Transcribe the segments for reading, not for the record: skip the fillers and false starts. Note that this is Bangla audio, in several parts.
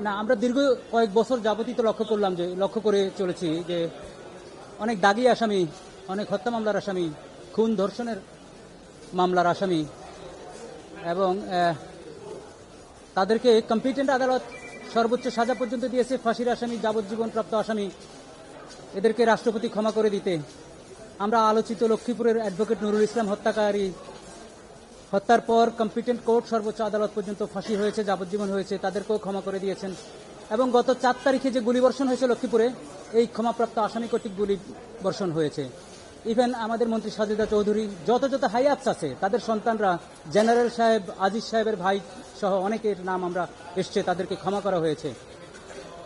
না, আমরা দীর্ঘ কয়েক বছর যাবতীয় তো লক্ষ্য করে চলেছি যে অনেক দাগী আসামি, অনেক হত্যা মামলার আসামি, খুন ধর্ষণের মামলার আসামি এবং তাদেরকে কম্পিটেন্ট আদালত সর্বোচ্চ সাজা পর্যন্ত দিয়েছে, ফাঁসির আসামি, যাবজ্জীবনপ্রাপ্ত আসামি, এদেরকে রাষ্ট্রপতি ক্ষমা করে দিতে। আমরা আলোচিত লক্ষ্মীপুরের অ্যাডভোকেট নুরুল ইসলাম হত্যার পর কম্পিটেন্ট কোর্ট সর্বোচ্চ আদালত পর্যন্ত ফাঁসি হয়েছে, যাবজ্জীবন হয়েছে, তাদেরকেও ক্ষমা করে দিয়েছেন। এবং গত 4 তারিখে যে গুলিবর্ষণ হয়েছে লক্ষ্মীপুরে, এই ক্ষমাপ্রাপ্ত আসামি কর্তৃক গুলিবর্ষণ হয়েছে। ইভেন আমাদের মন্ত্রী সাজেদা চৌধুরী, যত হাই আপস আছে তাদের সন্তানরা, জেনারেল সাহেব, আজিজ সাহেবের ভাই সহ অনেকের নাম আমরা এসছে, তাদেরকে ক্ষমা করা হয়েছে।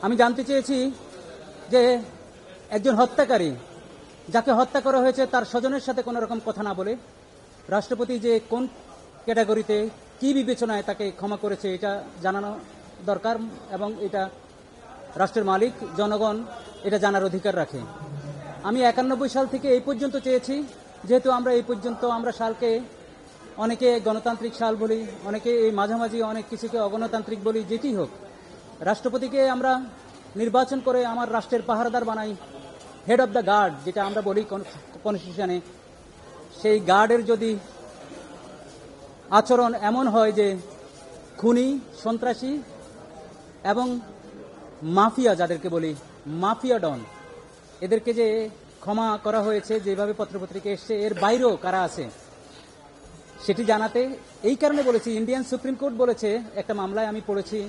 আমি জানতে চেয়েছি যে একজন হত্যাকারী, যাকে হত্যা করা হয়েছে, তার স্বজনের সাথে কোনো রকম কথা না বলে রাষ্ট্রপতি যে কোন ক্যাটাগরিতে কি বিবেচনায় তাকে ক্ষমা করেছে এটা জানানো দরকার এবং এটা রাষ্ট্রের মালিক জনগণ এটা জানার অধিকার রাখে। আমি 91 সাল থেকে এই পর্যন্ত চেয়েছি, যেহেতু আমরা সালকে অনেকে গণতান্ত্রিক সাল বলি, অনেকে এই মাঝামাঝি অনেক কিছুকে অগণতান্ত্রিক বলি, যেটি হোক, রাষ্ট্রপতিকে আমরা নির্বাচন করে আমার রাষ্ট্রের পাহারাদার বানাই, হেড অব দ্য গার্ড যেটা আমরা বলি কনস্টিটিউশনে। সেই গার্ডের যদি আচরণ এমন হয় যে খুনি, সন্ত্রাসী এবং মাফিয়া, যাদেরকে বলি মাফিয়া ডন, এদেরকে যে ক্ষমা করা হয়েছে, যেভাবে পত্রপত্রিকা এসছে, এর বাইরেও কারা আছে সেটি জানাতে। এই কারণে বলেছি, ইন্ডিয়ান সুপ্রিম কোর্ট বলেছে, একটা মামলায় আমি পড়েছি,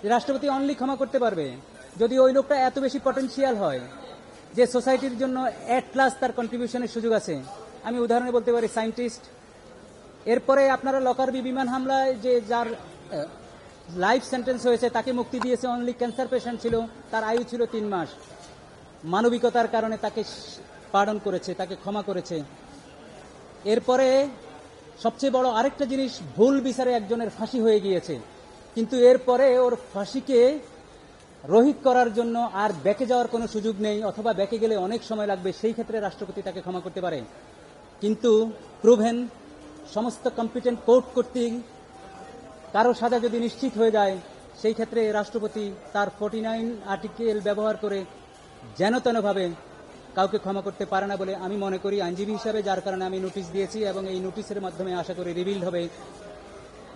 যে রাষ্ট্রপতি অনলি ক্ষমা করতে পারবে যদি ওই লোকটা এত বেশি পটেনশিয়াল হয় যে সোসাইটির জন্য এট লাস্ট তার কন্ট্রিবিউশনের সুযোগ আছে। আমি উদাহরণে বলতে পারি সায়েন্টিস্ট। এরপরে আপনারা লকারবি বিমান হামলায় যে যার লাইফ সেন্টেন্স হয়েছে, তাকে মুক্তি দিয়েছে, অনলি ক্যান্সার পেশেন্ট ছিল, তার আয়ু ছিল 3 মাস, মানবিকতার কারণে তাকে পার্ডন করেছে, তাকে ক্ষমা করেছে। এরপরে সবচেয়ে বড় আরেকটা জিনিস, ভুল বিচারে একজনের ফাঁসি হয়ে গিয়েছে, কিন্তু এরপরে ওর ফাঁসিকে রহিত করার জন্য আর ব্যাকে যাওয়ার কোনো সুযোগ নেই, অথবা ব্যাকে গেলে অনেক সময় লাগবে, সেই ক্ষেত্রে রাষ্ট্রপতি তাকে ক্ষমা করতে পারে। কিন্তু প্রুভেন সমস্ত কম্পিটেন্ট কোর্ট কর্তৃক কারো সাজা যদি নিশ্চিত হয়ে যায়, সেই ক্ষেত্রে রাষ্ট্রপতি তার 49 আর্টিকেল ব্যবহার করে যেন তেনভাবে কাউকে ক্ষমা করতে পারে না বলে আমি মনে করি আইনজীবী হিসাবে, যার কারণে আমি নোটিশ দিয়েছি এবং এই নোটিশের মাধ্যমে আশা করি রিভিল হবে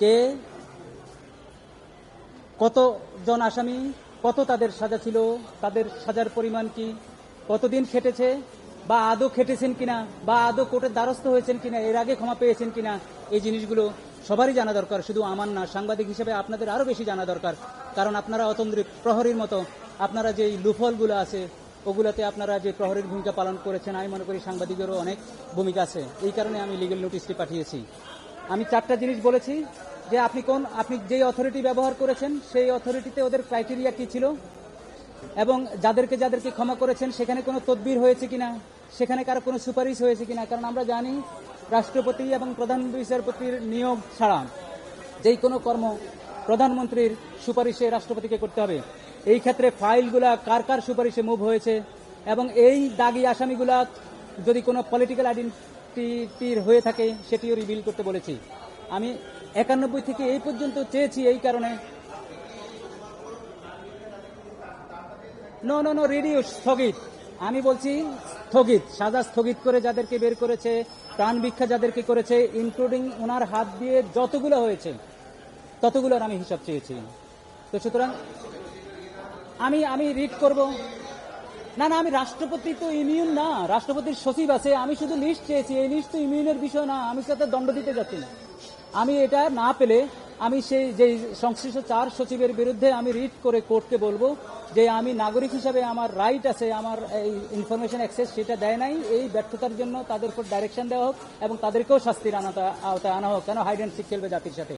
কে কতজন আসামি, কত তাদের সাজা ছিল, তাদের সাজার পরিমাণ কি, কতদিন খেটেছে, বা আদৌ খেটেছেন কিনা, বা আদৌ কোর্টের দ্বারস্থ হয়েছেন কিনা, এর আগে ক্ষমা পেয়েছেন কিনা, এই জিনিসগুলো সবারই জানা দরকার, শুধু আমার না। সাংবাদিক হিসেবে আপনাদের আরও বেশি জানা দরকার, কারণ আপনারা অতন্দ্রী প্রহরীর মতো, আপনারা যে লুফলগুলো আছে ওগুলোতে আপনারা যে প্রহরীর ভূমিকা পালন করেছেন, আমি মনে করি সাংবাদিকেরও অনেক ভূমিকা আছে। এই কারণে আমি লিগ্যাল নোটিশটি পাঠিয়েছি। আমি 4টা জিনিস বলেছি, যে আপনি যেই অথরিটি ব্যবহার করেছেন সেই অথরিটিতে ওদের ক্রাইটেরিয়া কি ছিল, এবং যাদেরকে ক্ষমা করেছেন সেখানে কোনো তদবির হয়েছে কিনা, সেখানে কারো কোনো সুপারিশ হয়েছে কিনা। কারণ আমরা জানি রাষ্ট্রপতি এবং প্রধান বিচারপতির নিয়োগ ছাড়া যেই কোনো কর্ম প্রধানমন্ত্রীর সুপারিশে রাষ্ট্রপতিকে করতে হবে। এই ক্ষেত্রে ফাইলগুলা কার সুপারিশে মুভ হয়েছে, এবং এই দাগী আসামিগুলা যদি কোনো পলিটিক্যাল আইডেন্টিটির হয়ে থাকে সেটিও রিভিল করতে বলেছি। আমি 91 থেকে এই পর্যন্ত চেয়েছি, এই কারণে নো রিডিউস, স্থগিত। আমি বলছি স্থগিত, সাজা স্থগিত করে যাদেরকে বের করেছে, প্রাণ ভিক্ষা যাদেরকে করেছে, ইনক্লুডিং ওনার হাত দিয়ে যতগুলো হয়েছে ততগুলোর আমি হিসাব চেয়েছি। তো সুতরাং আমি রিড করব না, আমি রাষ্ট্রপতি তো ইমিউন না, রাষ্ট্রপতির সচিব আছে, আমি শুধু লিস্ট চেয়েছি। এই লিস্ট তো ইমিউনের বিষয় না, আমি সাথে দণ্ড দিতে যাচ্ছি না। আমি এটা না পেলে আমি সেই যে সংশ্লিষ্ট 4 সচিবের বিরুদ্ধে আমি রিট করে কোর্টকে বলবো যে আমি নাগরিক হিসাবে আমার রাইট আছে, আমার এই ইনফরমেশন অ্যাক্সেস সেটা দেয় নাই, এই ব্যর্থতার জন্য তাদের উপর ডাইরেকশন দেওয়া হোক এবং তাদেরকেও শাস্তির আওতায় আনা হোক। কেন হাইড অ্যান্ড সিক খেলবে জাতির সাথে?